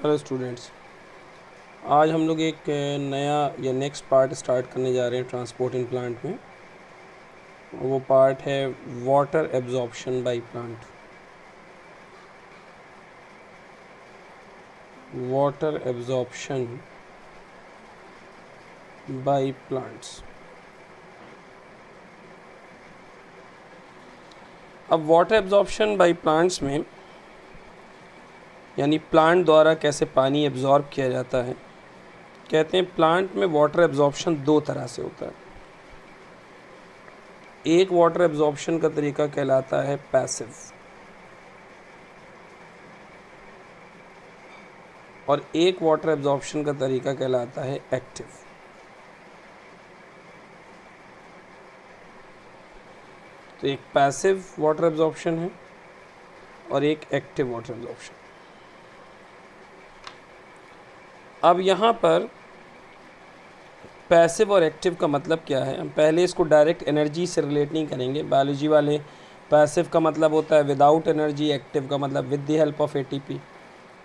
Hello students, आज हम लोग एक नया या नेक्स्ट पार्ट स्टार्ट करने जा रहे हैं ट्रांसपोर्ट इन प्लांट में। वो पार्ट है water absorption by plant. Water absorption by plants. अब वाटर एब्जॉर्प्शन बाय प्लांट्स में यानी प्लांट द्वारा कैसे पानी एब्जॉर्ब किया जाता है। कहते हैं प्लांट में वाटर एब्जॉर्प्शन दो तरह से होता है। एक वाटर एब्जॉर्प्शन का तरीका कहलाता है पैसिव और एक वाटर एब्जॉर्प्शन का तरीका कहलाता है एक्टिव। तो एक पैसिव वाटर एब्जॉर्प्शन है और एक एक्टिव वाटर एब्जॉर्प्शन। अब यहाँ पर पैसिव और एक्टिव का मतलब क्या है, हम पहले इसको डायरेक्ट एनर्जी से रिलेट नहीं करेंगे। बायोलॉजी वाले पैसिव का मतलब होता है विदाउट एनर्जी, एक्टिव का मतलब with the help of ATP.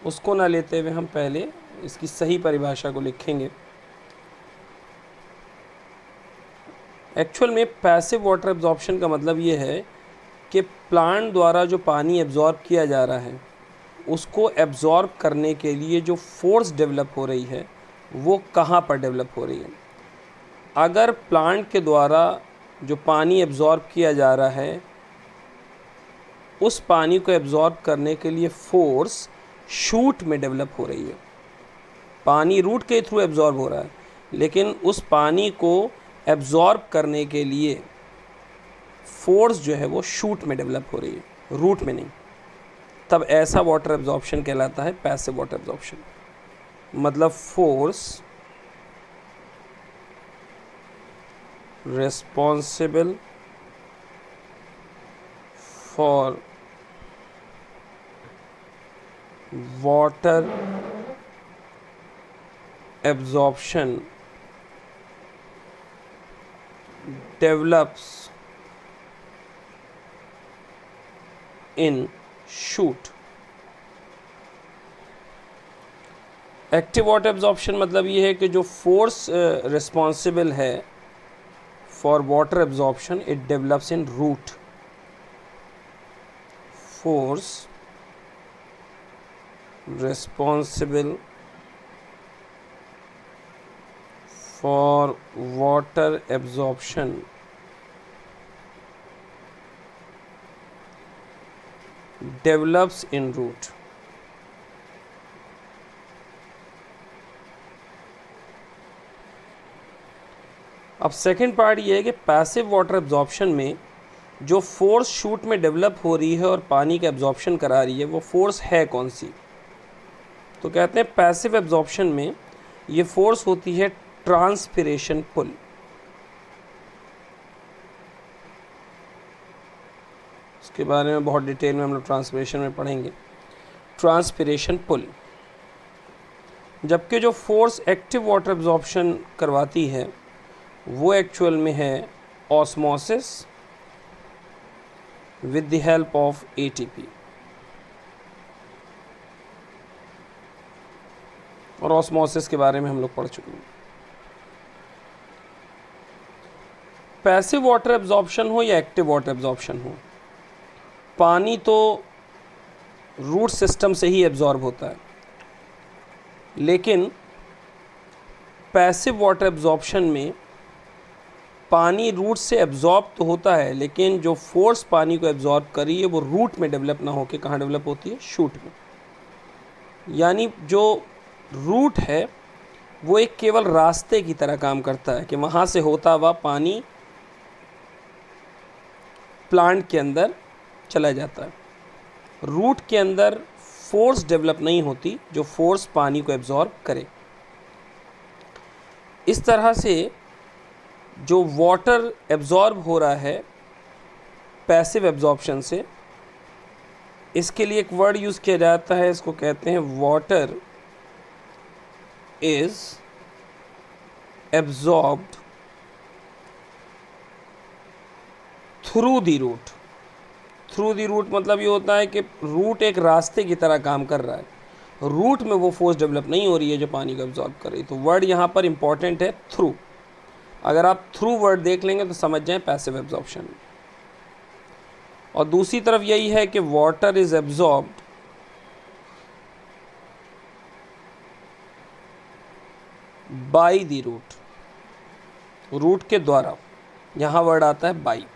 उसको ना लेते हुए हम पहले इसकी सही परिभाषा को लिखेंगे। एक्चुअल में पैसिव वाटर एब्जॉर्प्शन का मतलब ये है कि प्लांट द्वारा जो पानी एब्जॉर्ब किया जा रहा है उसको एब्जॉर्ब करने के लिए जो फोर्स डेवलप हो रही है वो कहाँ पर डेवलप हो रही है। अगर प्लांट के द्वारा जो पानी एब्जॉर्ब किया जा रहा है उस पानी को एब्जॉर्ब करने के लिए फोर्स शूट में डेवलप हो रही है, पानी रूट के थ्रू एब्जॉर्ब हो रहा है, लेकिन उस पानी को एब्जॉर्ब करने के लिए फोर्स जो है वो शूट में डेवलप हो रही है, रूट में नहीं। तब ऐसा वाटर एब्जॉर्प्शन कहलाता है पैसिव वाटर एब्जॉर्प्शन। मतलब force responsible for water absorption develops in shoot। Active water absorption मतलब ये है कि जो फोर्स रिस्पॉन्सिबल है for water absorption it develops in root। force responsible for water absorption develops in root। अब second part ये है कि पैसिव वाटर एब्जॉर्प्शन में जो फोर्स शूट में डेवलप हो रही है और पानी का एब्जॉर्प्शन करा रही है वो फोर्स है कौन सी। तो कहते हैं पैसिव एब्जॉर्प्शन में ये फोर्स होती है ट्रांसपिरेशन पुल। इसके बारे में बहुत डिटेल में हम लोग ट्रांसपिरेशन में पढ़ेंगे। Transpiration pull. जबकि जो फोर्स एक्टिव वाटर एब्जॉर्प्शन करवाती है वो एक्चुअल में है osmosis with the help of ATP. और ऑस्मोसिस के बारे में हम लोग पढ़ चुके हैं। पैसिव वाटर एब्जॉर्प्शन हो या एक्टिव वाटर एब्जॉर्प्शन हो, पानी तो रूट सिस्टम से ही एब्जॉर्ब होता है, लेकिन पैसिव वाटर एब्जॉर्प्शन में पानी रूट से एब्जॉर्ब तो होता है, लेकिन जो फोर्स पानी को एब्जॉर्ब करी है वो रूट में डेवलप ना होकर कहाँ डेवलप होती है, शूट में। यानी जो रूट है वो एक केवल रास्ते की तरह काम करता है कि वहाँ से होता हुआ पानी प्लांट के अंदर चला जाता है। रूट के अंदर फोर्स डेवलप नहीं होती जो फोर्स पानी को एब्जॉर्ब करे। इस तरह से जो वाटर एब्जॉर्ब हो रहा है पैसिव एब्जॉर्प्शन से, इसके लिए एक वर्ड यूज़ किया जाता है, इसको कहते हैं water is absorbed through the root. Through the root मतलब ये होता है कि रूट एक रास्ते की तरह काम कर रहा है, रूट में वो फोर्स डेवलप नहीं हो रही है जो पानी को एब्जॉर्ब कर रही है। तो वर्ड यहाँ पर इंपॉर्टेंट है थ्रू। अगर आप थ्रू वर्ड देख लेंगे तो समझ जाएं पैसिव एब्जॉर्प्शन। और दूसरी तरफ यही है कि water is absorbed by the root, root के द्वारा, यहां वर्ड आता है बाई।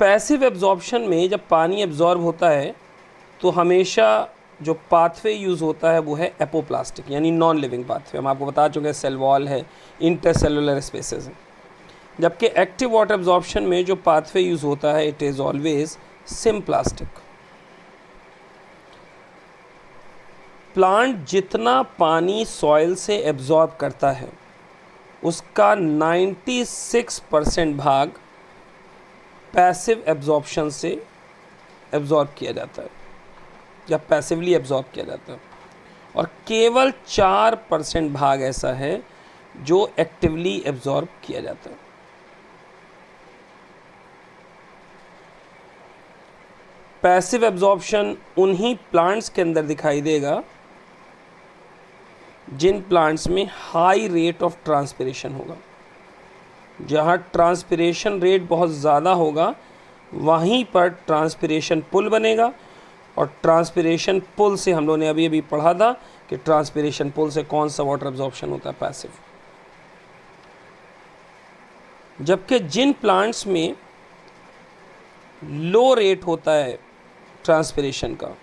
पैसिव एब्जॉर्प्शन में जब पानी एब्जॉर्ब होता है तो हमेशा जो पाथवे यूज़ होता है वो है एपोप्लास्टिक, यानी नॉन लिविंग पाथवे। हम आपको बता चुके हैं सेल वॉल है, इंटरसेलुलर स्पेसेस हैं। जबकि एक्टिव वाटर एब्जॉर्प्शन में जो पाथवे यूज़ होता है it is always symplastic. Plant जितना पानी सॉइल से एब्जॉर्ब करता है उसका 96% भाग पैसिव एब्जॉर्प्शन से एब्जॉर्ब किया जाता है या पैसिवली एब्जॉर्ब किया जाता है, और केवल 4% भाग ऐसा है जो एक्टिवली एब्जॉर्ब किया जाता है। पैसिव एब्जॉर्प्शन उन्हीं प्लांट्स के अंदर दिखाई देगा जिन प्लांट्स में हाई रेट ऑफ ट्रांसपिरेशन होगा। जहाँ ट्रांसपिरेशन रेट बहुत ज़्यादा होगा वहीं पर ट्रांसपिरेशन पुल बनेगा, और ट्रांसपिरेशन पुल से हम लोगों ने अभी पढ़ा था कि ट्रांसपिरेशन पुल से कौन सा वाटर एब्जॉर्प्शन होता है, पैसिव। जबकि जिन प्लांट्स में लो रेट होता है ट्रांसपिरेशन का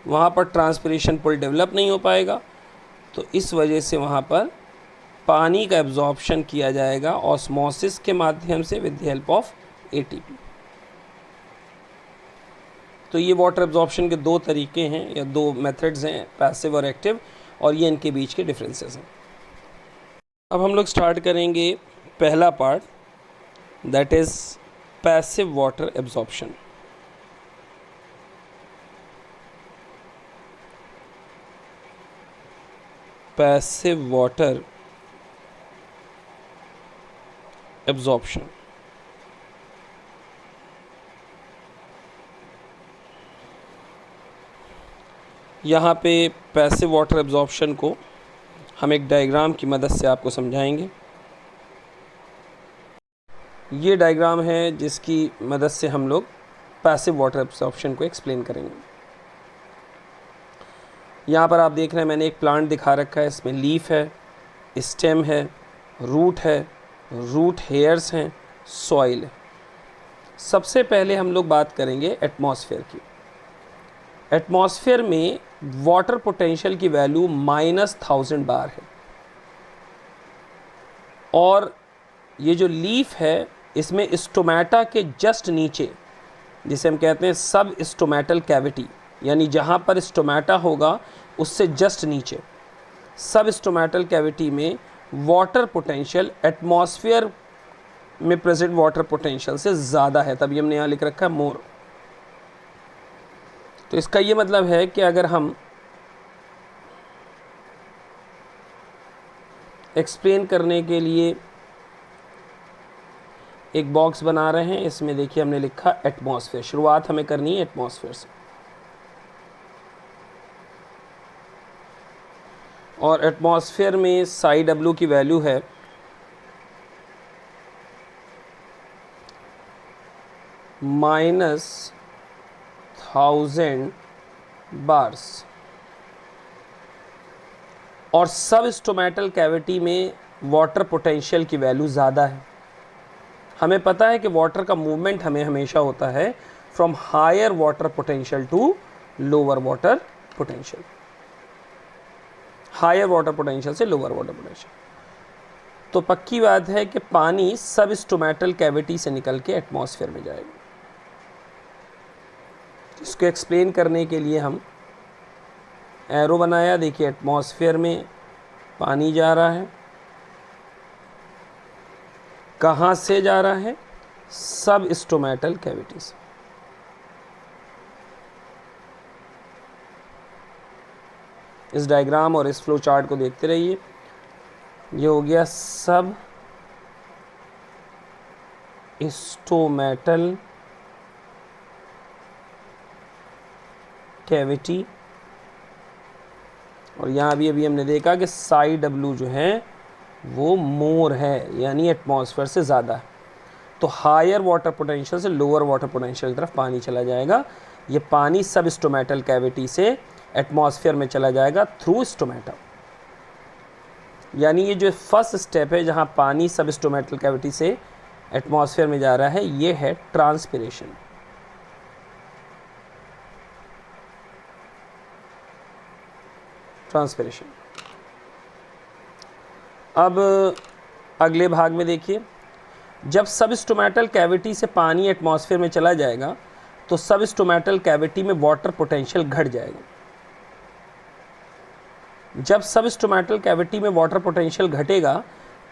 वहाँ पर ट्रांसपिरेशन पुल डेवलप नहीं हो पाएगा, तो इस वजह से वहाँ पर पानी का एब्जॉर्प्शन किया जाएगा ऑस्मोसिस के माध्यम से with the help of ATP. तो ये वाटर एब्जॉर्प्शन के दो तरीके हैं या दो मेथड्स हैं, पैसिव और एक्टिव, और ये इनके बीच के डिफरेंसेस हैं। अब हम लोग स्टार्ट करेंगे पहला part, that is passive water absorption. Passive water absorption. यहाँ पे पैसिव वाटर एब्जॉर्प्शन को हम एक डायग्राम की मदद से आपको समझाएंगे। ये डायग्राम है जिसकी मदद से हम लोग पैसिव वाटर एब्जॉर्प्शन को एक्सप्लेन करेंगे। यहाँ पर आप देख रहे हैं मैंने एक प्लांट दिखा रखा है, इसमें लीफ है, स्टेम है, रूट है, रूट हेयर्स हैं, सॉइल है। सबसे पहले हम लोग बात करेंगे एटमॉस्फेयर की। एटमॉस्फेयर में वाटर पोटेंशियल की वैल्यू -1000 बार है, और ये जो लीफ है इसमें स्टोमेटा के जस्ट नीचे, जिसे हम कहते हैं सब स्टोमेटल कैविटी, यानी जहाँ पर स्टोमेटा होगा उससे जस्ट नीचे सब स्टोमेटल कैविटी में वाटर पोटेंशियल एटमॉस्फेयर में प्रेजेंट वाटर पोटेंशियल से ज़्यादा है, तभी हमने यहाँ लिख रखा है मोर। तो इसका ये मतलब है कि अगर हम एक्सप्लेन करने के लिए एक बॉक्स बना रहे हैं, इसमें देखिए हमने लिखा एटमॉस्फेयर, शुरुआत हमें करनी है एटमॉस्फेयर से, और एटमॉस्फेयर में साई डब्ल्यू की वैल्यू है -1000 बार्स, और सब स्टोमेटल कैविटी में वाटर पोटेंशियल की वैल्यू ज़्यादा है। हमें पता है कि वाटर का मूवमेंट हमें हमेशा होता है from higher water potential to lower water potential, higher water potential से लोअर वाटर पोटेंशियल। तो पक्की बात है कि पानी सब स्टोमेटल कैविटी से निकल के एटमॉस्फेयर में जाएगा। इसको एक्सप्लेन करने के लिए हम एरो बनाया, देखिए एटमॉस्फेयर में पानी जा रहा है, कहाँ से जा रहा है, सब स्टोमेटल कैविटी से। इस डायग्राम और इस फ्लो चार्ट को देखते रहिए। ये हो गया सब स्टोमेटल कैविटी, और यहाँ भी अभी हमने देखा कि साई डब्ल्यू जो है वो मोर है, यानी एटमॉस्फेयर से ज़्यादा है। तो हायर वाटर पोटेंशियल से लोअर वाटर पोटेंशियल की तरफ पानी चला जाएगा। ये पानी सब स्टोमेटल कैविटी से एटमॉस्फेयर में चला जाएगा थ्रू स्टोमेटा। यानी ये जो फर्स्ट स्टेप है जहाँ पानी सब स्टोमेटल कैविटी से एटमॉस्फेयर में जा रहा है, ये है ट्रांसपिरेशन। ट्रांसपिरेशन। अब अगले भाग में देखिए, जब सब स्टोमेटल कैविटी से पानी एटमॉस्फेयर में चला जाएगा तो सब स्टोमेटल कैविटी में वाटर पोटेंशियल घट जाएगा। जब सब स्टोमेटल कैविटी में वाटर पोटेंशियल घटेगा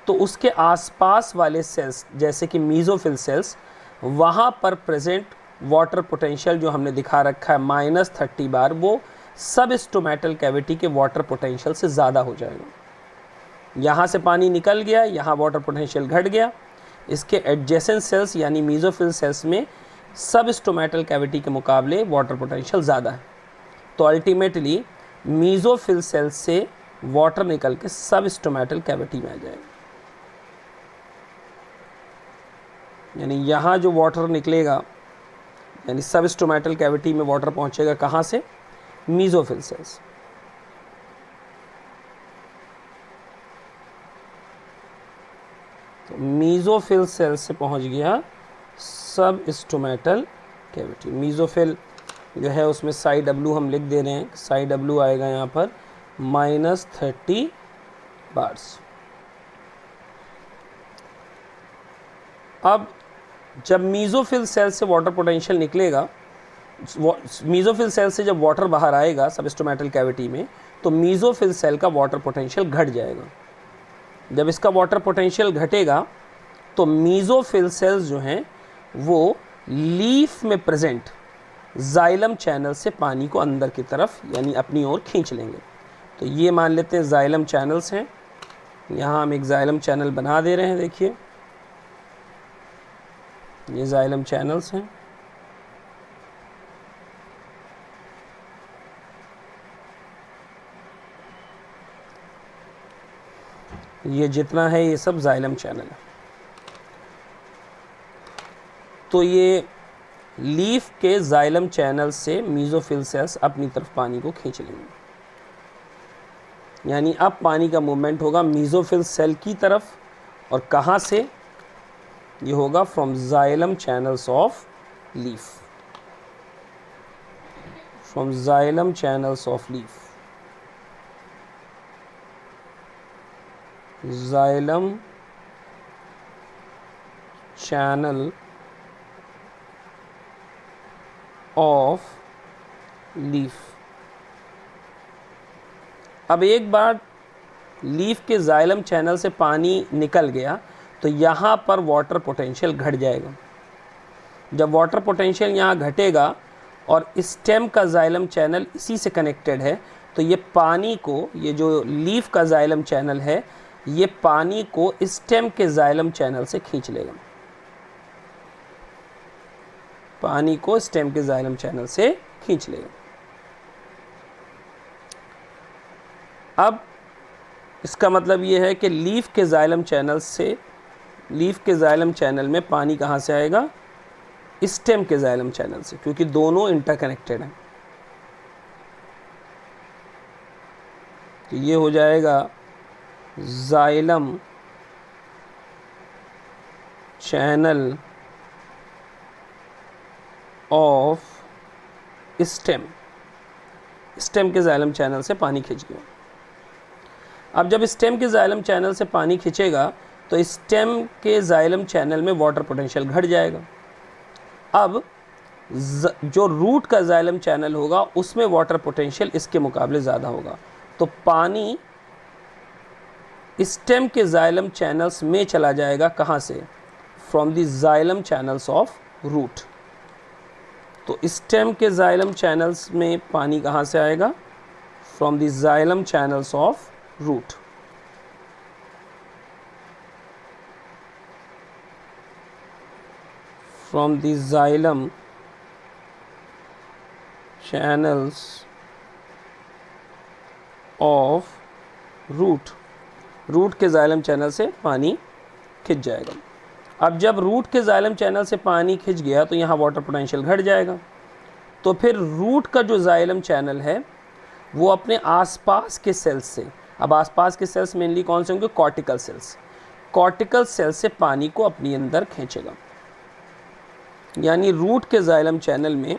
तो उसके आसपास वाले सेल्स जैसे कि मीजोफिल सेल्स, वहाँ पर प्रेजेंट वाटर पोटेंशियल जो हमने दिखा रखा है -30 बार, वो सब स्टोमेटल कैविटी के वाटर पोटेंशियल से ज़्यादा हो जाएगा। यहाँ से पानी निकल गया, यहाँ वाटर पोटेंशियल घट गया। इसके एडजेसेंट सेल्स यानी मीजोफिल सेल्स में सब स्टोमेटल कैविटी के मुकाबले वाटर पोटेंशियल ज़्यादा है। तो अल्टीमेटली मीजोफिल सेल्स से वाटर निकल के सब स्टोमेटल कैविटी में आ जाएगा। यानी यहाँ जो वाटर निकलेगा, यानी सब स्टोमेटल कैविटी में वाटर पहुँचेगा कहाँ से? Mesophyll cells. तो मीजोफिल सेल से पहुंच गया सब स्टोमेटल कैविटी। मीजोफिल जो है उसमें साई डब्ल्यू हम लिख दे रहे हैं, साई डब्ल्यू आएगा यहाँ पर -30 बार्स। अब जब मीजोफिल सेल से वाटर पोटेंशियल निकलेगा, मीजोफिल सेल से जब वाटर बाहर आएगा सब स्टोमेटल कैविटी में, तो मीजोफिल सेल का वाटर पोटेंशियल घट जाएगा। जब इसका वाटर पोटेंशियल घटेगा तो मीजोफिल सेल्स जो हैं वो लीफ में प्रेजेंट जाइलम चैनल से पानी को अंदर की तरफ यानी अपनी ओर खींच लेंगे। तो ये मान लेते हैं जाइलम चैनल्स हैं। यहाँ हम एक जाइलम चैनल बना दे रहे हैं, देखिए ये जाइलम चैनल्स हैं। ये जितना है ये सब जाइलम चैनल है। तो ये लीफ के जाइलम चैनल से मीजोफिल सेल्स अपनी तरफ पानी को खींच लेंगे। यानी अब पानी का मूवमेंट होगा मीजोफिल सेल की तरफ, और कहाँ से? ये होगा from xylem channels of leaf, from xylem channels of leaf. Xylem channel of leaf. अब एक बार लीफ के जाइलम चैनल से पानी निकल गया तो यहाँ पर वाटर पोटेंशियल घट जाएगा। जब वाटर पोटेंशियल यहाँ घटेगा और स्टेम का जाइलम चैनल इसी से कनेक्टेड है, तो ये पानी को, ये जो लीफ का जाइलम चैनल है, ये पानी को स्टेम के जाइलम चैनल से खींच लेगा। पानी को स्टेम के जाइलम चैनल से खींच लेगा। अब इसका मतलब ये है कि लीफ के जाइलम चैनल से, लीफ के जाइलम चैनल में पानी कहाँ से आएगा? स्टेम के जाइलम चैनल से, क्योंकि दोनों इंटरकनेक्टेड हैं। तो ये हो जाएगा xylem channel of stem. Stem के जाइलम चैनल से पानी खींच गया। अब जब स्टेम के जाइलम चैनल से पानी खींचेगा तो स्टेम के जाइलम चैनल में वाटर पोटेंशियल घट जाएगा। अब जो रूट का जाइलम चैनल होगा उसमें वाटर पोटेंशियल इसके मुकाबले ज़्यादा होगा। तो पानी स्टेम के जाइलम चैनल्स में चला जाएगा, कहाँ से? From the xylem channels of root. तो स्टेम के जाइलम चैनल्स में पानी कहाँ से आएगा? From the xylem channels of root. From the xylem channels of root के जाइलम चैनल से पानी खिंच जाएगा। अब जब रूट के जाइलम चैनल से पानी खिंच गया तो यहाँ वाटर पोटेंशियल घट जाएगा। तो फिर रूट का जो जाइलम चैनल है वो अपने आसपास के सेल्स से, अब आसपास के सेल्स मेनली कौन से होंगे? Cortical sales. कॉर्टिकल सेल्स से पानी को अपनी अंदर खींचेगा, यानी रूट के जाइलम चैनल में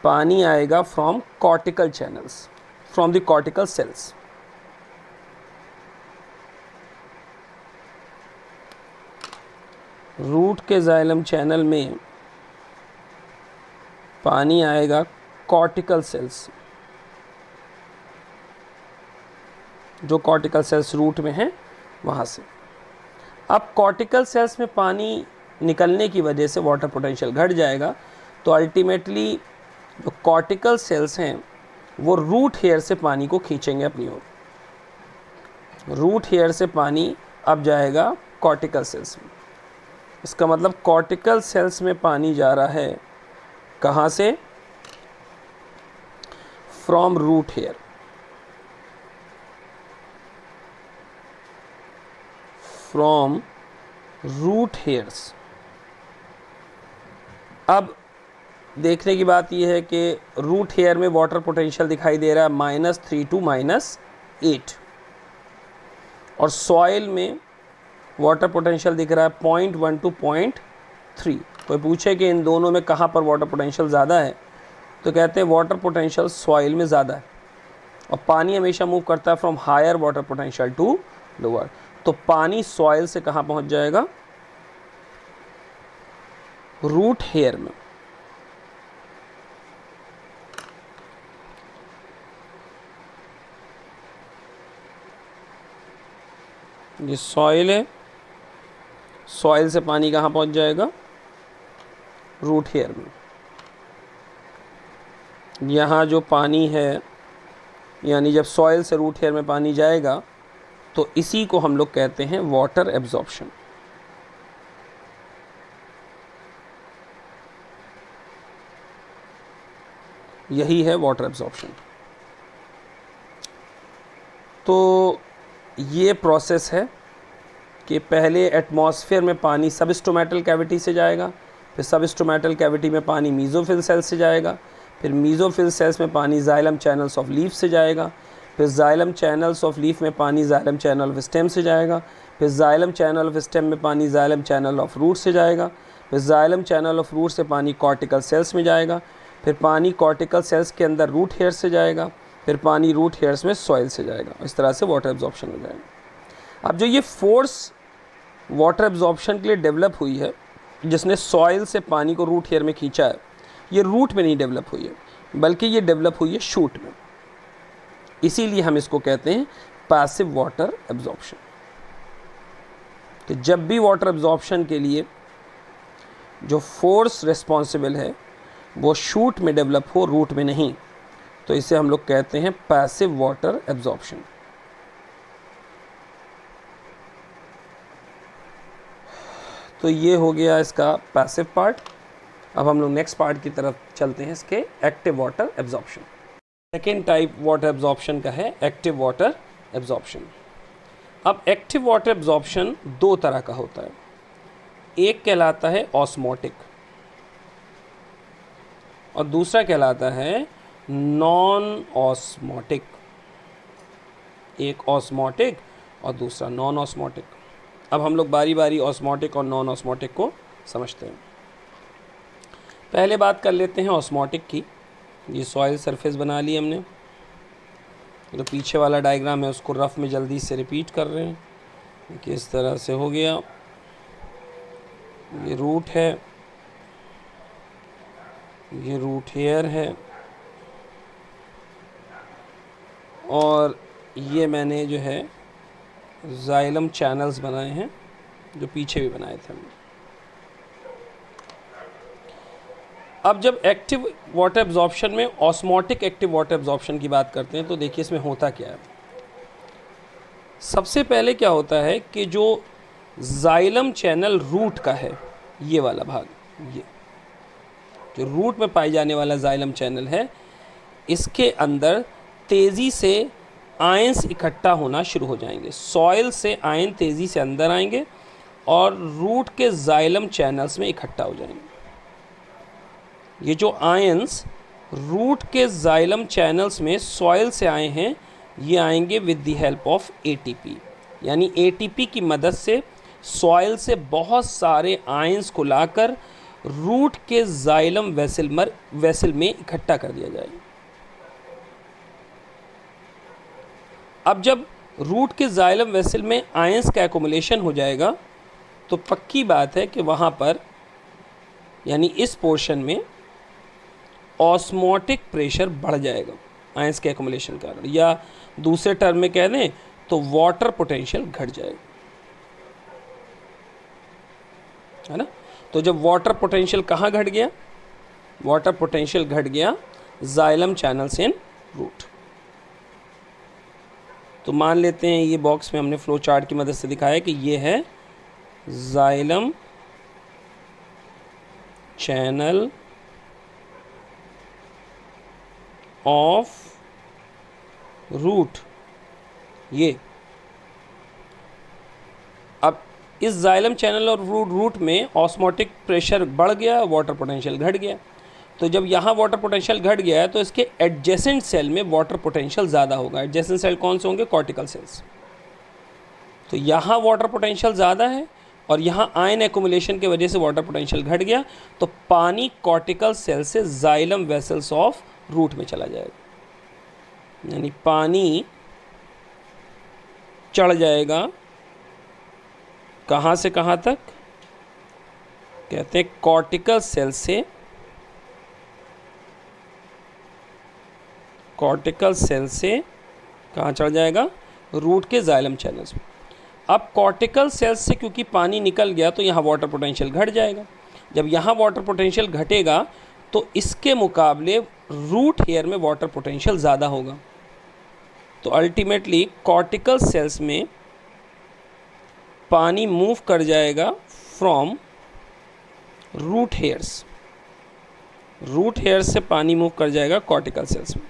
पानी आएगा from cortical channels, from the cortical cells. Root के जाइलम चैनल में पानी आएगा कॉर्टिकल सेल्स, जो कॉर्टिकल सेल्स रूट में हैं वहाँ से। अब कॉर्टिकल सेल्स में पानी निकलने की वजह से वाटर पोटेंशियल घट जाएगा, तो अल्टीमेटली जो कॉर्टिकल सेल्स हैं वो रूट हेयर से पानी को खींचेंगे अपनी ओर। रूट हेयर से पानी अब जाएगा कॉर्टिकल सेल्स में। इसका मतलब कॉर्टिकल सेल्स में पानी जा रहा है कहाँ से? From root hair. From root hairs. अब देखने की बात यह है कि रूट हेयर में वाटर पोटेंशियल दिखाई दे रहा है -3 to -8, और सॉइल में वाटर पोटेंशियल दिख रहा है 0.1 to 0.3। कोई पूछे कि इन दोनों में कहाँ पर वाटर पोटेंशियल ज़्यादा है, तो कहते हैं वाटर पोटेंशियल सॉइल में ज़्यादा है, और पानी हमेशा मूव करता है from higher water potential to lower. तो पानी सॉइल से कहाँ पहुँच जाएगा? रूट हेयर में। ये सॉइल है, सॉइल से पानी कहाँ पहुँच जाएगा? रूट हेयर में। यहाँ जो पानी है, यानी जब सॉइल से रूट हेयर में पानी जाएगा तो इसी को हम लोग कहते हैं वाटर एब्जॉर्प्शन। यही है वाटर एब्जॉर्प्शन। तो ये प्रोसेस है कि पहले एटमॉस्फेयर में पानी सबस्टोमेटल कैविटी से जाएगा, फिर सबस्टोमेटल कैविटी में पानी मीजोफिल सेल्स से जाएगा, फिर मीजोफिल सेल्स में पानी जाइलम चैनल्स ऑफ लीफ से जाएगा, फिर जाइलम चैनल्स ऑफ लीफ में पानी जाइलम चैनल ऑफ स्टेम से जाएगा, फिर जाइलम चैनल ऑफ स्टेम में पानी जाइलम चैनल ऑफ रूट से जाएगा, फिर जाइलम चैनल ऑफ रूट से पानी कॉर्टिकल सेल्स में जाएगा, फिर पानी कॉर्टिकल सेल्स के अंदर रूट हेयर से जाएगा, फिर पानी रूट हेयर्स में सॉइल से जाएगा। इस तरह से वाटर एब्जॉर्प्शन हो जाएगा। अब जो ये फोर्स वाटर एब्जॉर्प्शन के लिए डेवलप हुई है, जिसने सॉइल से पानी को रूट हेयर में खींचा है, ये रूट में नहीं डेवलप हुई है, बल्कि ये डेवलप हुई है शूट में। इसीलिए हम इसको कहते हैं पैसिव वाटर एब्जॉर्प्शन। कि जब भी वाटर एब्जॉर्प्शन के लिए जो फोर्स रिस्पॉन्सिबल है वो शूट में डेवलप हो, रूट में नहीं, तो इसे हम लोग कहते हैं पैसिव वाटर एब्जॉर्प्शन। तो ये हो गया इसका पैसिव पार्ट। अब हम लोग नेक्स्ट पार्ट की तरफ चलते हैं, इसके active water absorption. Second type water absorption का है एक्टिव वाटर एब्जॉर्प्शन। अब एक्टिव वाटर एब्जॉर्प्शन दो तरह का होता है। एक कहलाता है ऑस्मोटिक और दूसरा कहलाता है नॉन ऑस्मोटिक। एक ऑस्मोटिक और दूसरा नॉन ऑस्मोटिक। अब हम लोग बारी बारी ऑस्मोटिक और नॉन ऑस्मोटिक को समझते हैं। पहले बात कर लेते हैं ऑस्मोटिक की। ये सॉइल सरफेस बना ली हमने, तो पीछे वाला डायग्राम है उसको रफ में जल्दी से रिपीट कर रहे हैं कि इस तरह से हो गया। ये रूट है, ये रूट हेयर है, और ये मैंने जो है जाइलम चैनल्स बनाए हैं, जो पीछे भी बनाए थे हमने। अब जब एक्टिव वाटर एब्जॉर्प्शन में ऑस्मोटिक एक्टिव वाटर एब्जॉर्प्शन की बात करते हैं तो देखिए इसमें होता क्या है। सबसे पहले क्या होता है कि जो जाइलम चैनल रूट का है, ये वाला भाग, ये जो रूट में पाई जाने वाला जाइलम चैनल है, इसके अंदर तेज़ी से आयंस इकट्ठा होना शुरू हो जाएंगे। सॉइल से आयन तेज़ी से अंदर आएंगे और रूट के जाइलम चैनल्स में इकट्ठा हो जाएंगे। ये जो आयंस रूट के जाइलम चैनल्स में सॉइल से आए हैं, ये आएंगे with the help of ATP, यानी एटीपी की मदद से सॉइल से बहुत सारे आयंस को लाकर रूट के जाइलम वेसल में इकट्ठा कर दिया जाएगा। अब जब रूट के जाइलम वेसल में आयंस का एक्युमुलेशन हो जाएगा तो पक्की बात है कि वहाँ पर, यानी इस पोर्शन में ऑस्मोटिक प्रेशर बढ़ जाएगा आयंस के एक्युमुलेशन के कारण, या दूसरे टर्म में कह दें तो वाटर पोटेंशियल घट जाएगा, है ना। तो जब वाटर पोटेंशियल कहाँ घट गया, वाटर पोटेंशियल घट गया जाइलम चैनल्स इन रूट। तो मान लेते हैं ये बॉक्स में हमने फ्लो चार्ट की मदद से दिखाया कि ये है जाइलम चैनल ऑफ रूट। ये अब इस जाइलम चैनल और रूट में ऑस्मोटिक प्रेशर बढ़ गया, वाटर पोटेंशियल घट गया। तो जब यहाँ वाटर पोटेंशियल घट गया है तो इसके एडजेसेंट सेल में वाटर पोटेंशियल ज़्यादा होगा। एडजेसेंट सेल कौन से होंगे, कॉर्टिकल सेल्स। तो यहाँ वाटर पोटेंशियल ज़्यादा है और यहाँ आयन एक्युमुलेशन की वजह से वाटर पोटेंशियल घट गया, तो पानी कॉर्टिकल सेल से जाइलम वेसल्स ऑफ रूट में चला जाएगा, यानी पानी चढ़ जाएगा कहाँ से कहाँ तक, कहते हैं कॉर्टिकल सेल से, कॉर्टिकल सेल से कहाँ चढ़ जाएगा, रूट के जाइलम चैनल्स में। अब कॉर्टिकल सेल से क्योंकि पानी निकल गया तो यहाँ वाटर पोटेंशियल घट जाएगा। जब यहाँ वाटर पोटेंशियल घटेगा तो इसके मुकाबले रूट हेयर में वाटर पोटेंशियल ज़्यादा होगा। तो अल्टीमेटली कॉर्टिकल सेल्स में पानी मूव कर जाएगा from root hairs, root hairs से पानी मूव कर जाएगा कॉर्टिकल सेल्स में।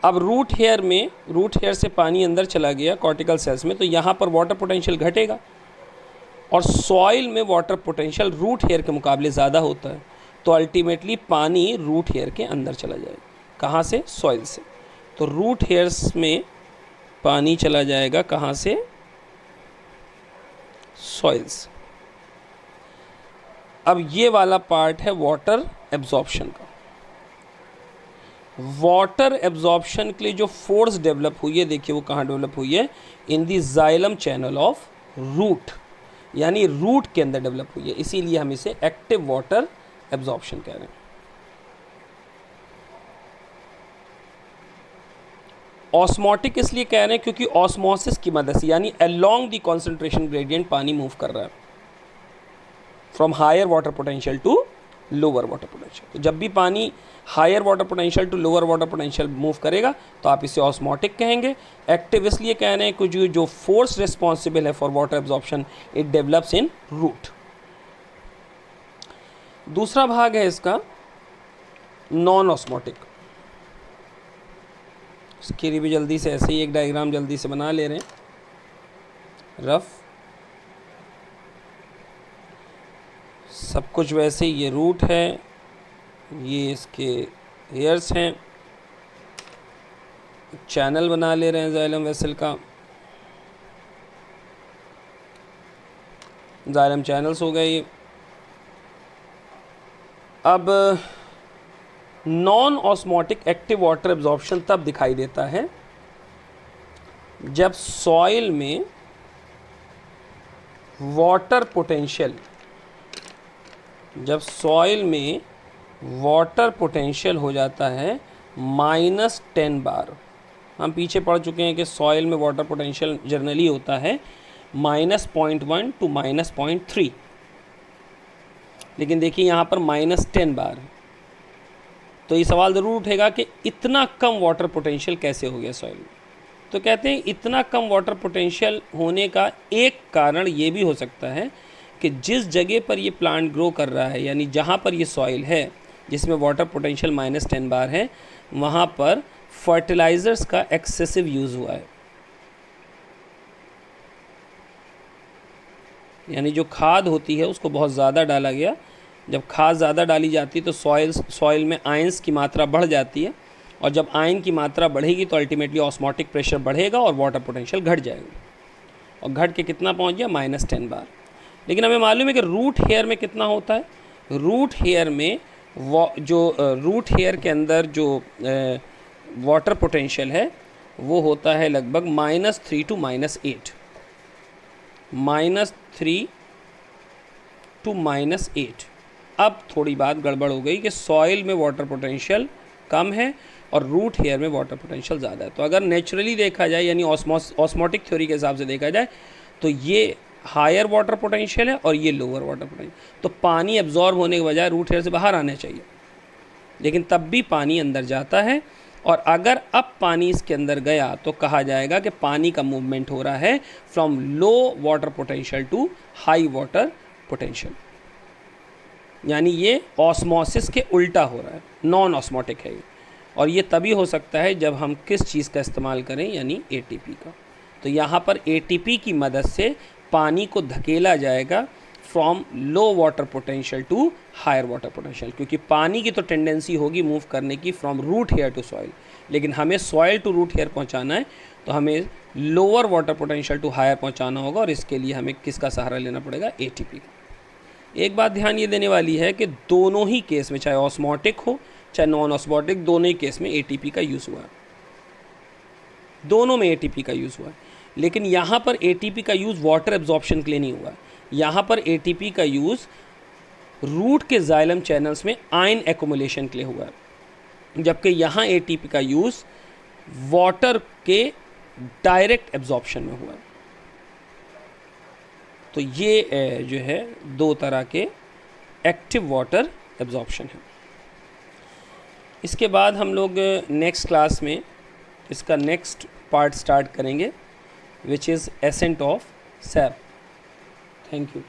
अब रूट हेयर से पानी अंदर चला गया कॉर्टिकल सेल्स में, तो यहाँ पर वाटर पोटेंशियल घटेगा और सॉइल में वाटर पोटेंशियल रूट हेयर के मुकाबले ज़्यादा होता है, तो अल्टीमेटली पानी रूट हेयर के अंदर चला जाएगा। कहाँ से, सॉइल से। तो रूट हेयर्स में पानी चला जाएगा कहाँ से, सॉइल से। अब ये वाला पार्ट है वाटर एब्जॉर्प्शन का। वाटर एब्जॉर्प्शन के लिए जो फोर्स डेवलप हुई है, देखिए वो कहाँ डेवलप हुई है, इन दी जाइलम चैनल ऑफ रूट, यानी रूट के अंदर डेवलप हुई है, इसीलिए हम इसे एक्टिव वाटर एब्जॉर्प्शन कह रहे हैं। ऑस्मोटिक इसलिए कह रहे हैं क्योंकि ऑस्मोसिस की मदद से, यानी अलोंग दी कॉन्सेंट्रेशन ग्रेडियंट पानी मूव कर रहा है from higher water potential to lower water potential. तो जब भी पानी higher water potential to lower water potential move करेगा तो आप इसे ऑस्मोटिक कहेंगे। एक्टिव इसलिए कह रहे हैं कि जो फोर्स रिस्पॉन्सिबल है for water absorption it develops in root. दूसरा भाग है इसका नॉन ऑस्मोटिक। इसके लिए भी जल्दी से ऐसे ही एक डायग्राम जल्दी से बना ले रहे हैं रफ। सब कुछ वैसे ही, ये रूट है, ये इसके हेयर्स हैं, चैनल बना ले रहे हैं जाइलम वेसल का, जाइलम चैनल्स हो गए ये। अब non osmotic active water absorption तब दिखाई देता है जब सॉइल में वाटर पोटेंशियल, जब सॉइल में वाटर पोटेंशियल हो जाता है -10 बार। हम पीछे पढ़ चुके हैं कि सॉइल में वाटर पोटेंशियल जनरली होता है -0.1 टू -0.3, लेकिन देखिए यहाँ पर -10 बार। तो ये सवाल ज़रूर उठेगा कि इतना कम वाटर पोटेंशियल कैसे हो गया सॉइल में। तो कहते हैं इतना कम वाटर पोटेंशियल होने का एक कारण ये भी हो सकता है कि जिस जगह पर ये प्लांट ग्रो कर रहा है, यानी जहाँ पर ये सॉइल है जिसमें वाटर पोटेंशियल -10 बार है, वहाँ पर फर्टिलाइज़र्स का एक्सेसिव यूज़ हुआ है। यानी जो खाद होती है उसको बहुत ज़्यादा डाला गया। जब खाद ज़्यादा डाली जाती है तो सॉइल में आयंस की मात्रा बढ़ जाती है, और जब आयन की मात्रा बढ़ेगी तो अल्टीमेटली ऑस्मोटिक प्रेशर बढ़ेगा और वाटर पोटेंशियल घट जाएगा, और घट के कितना पहुंच गया, -10 बार। लेकिन हमें मालूम है कि रूट हेयर में कितना होता है। रूट हेयर में रूट हेयर के अंदर जो वाटर पोटेंशियल है वो होता है लगभग -3 to -8, -3 to -8। अब थोड़ी बात गड़बड़ हो गई कि सॉइल में वाटर पोटेंशियल कम है और रूट हेयर में वाटर पोटेंशियल ज़्यादा है। तो अगर नेचुरली देखा जाए, यानी ऑस्मोटिक थ्योरी के हिसाब से देखा जाए, तो ये हायर वाटर पोटेंशियल है और ये लोअर वाटर पोटेंशियल। तो पानी एब्जॉर्ब होने के बजाय रूट हेयर से बाहर आना चाहिए, लेकिन तब भी पानी अंदर जाता है। और अगर अब पानी इसके अंदर गया तो कहा जाएगा कि पानी का मूवमेंट हो रहा है from low water potential to high water potential, यानी ये ऑस्मोसिस के उल्टा हो रहा है, नॉन ऑस्मोटिक है ये। और ये तभी हो सकता है जब हम किस चीज़ का इस्तेमाल करें, यानी एटीपी का। तो यहाँ पर एटीपी की मदद से पानी को धकेला जाएगा from low water potential to higher water potential, क्योंकि पानी की तो टेंडेंसी होगी मूव करने की from root hair to soil, लेकिन हमें सॉइल टू रूट हेयर पहुँचाना है तो हमें lower water potential to higher पहुँचाना होगा, और इसके लिए हमें किसका सहारा लेना पड़ेगा, एटीपी का। एक बात ध्यान ये देने वाली है कि दोनों ही केस में, चाहे ऑस्मोटिक हो चाहे नॉन ऑस्मोटिक, दोनों ही केस में एटीपी का यूज़ हुआ है, दोनों में एटीपी का यूज़ हुआ है। लेकिन यहाँ पर एटीपी का यूज़ वाटर एब्जॉर्प्शन के लिए नहीं हुआ है, यहाँ पर एटीपी का यूज़ रूट के जाइलम चैनल्स में आयन एक्युमुलेशन के लिए हुआ है, जबकि यहाँ एटीपी का यूज़ वाटर के डायरेक्ट एब्जॉर्प्शन में हुआ है। तो ये जो है दो तरह के एक्टिव वाटर एब्जॉर्प्शन है। इसके बाद हम लोग नेक्स्ट क्लास में इसका नेक्स्ट पार्ट स्टार्ट करेंगे, which is ascent of SAP. Thank you.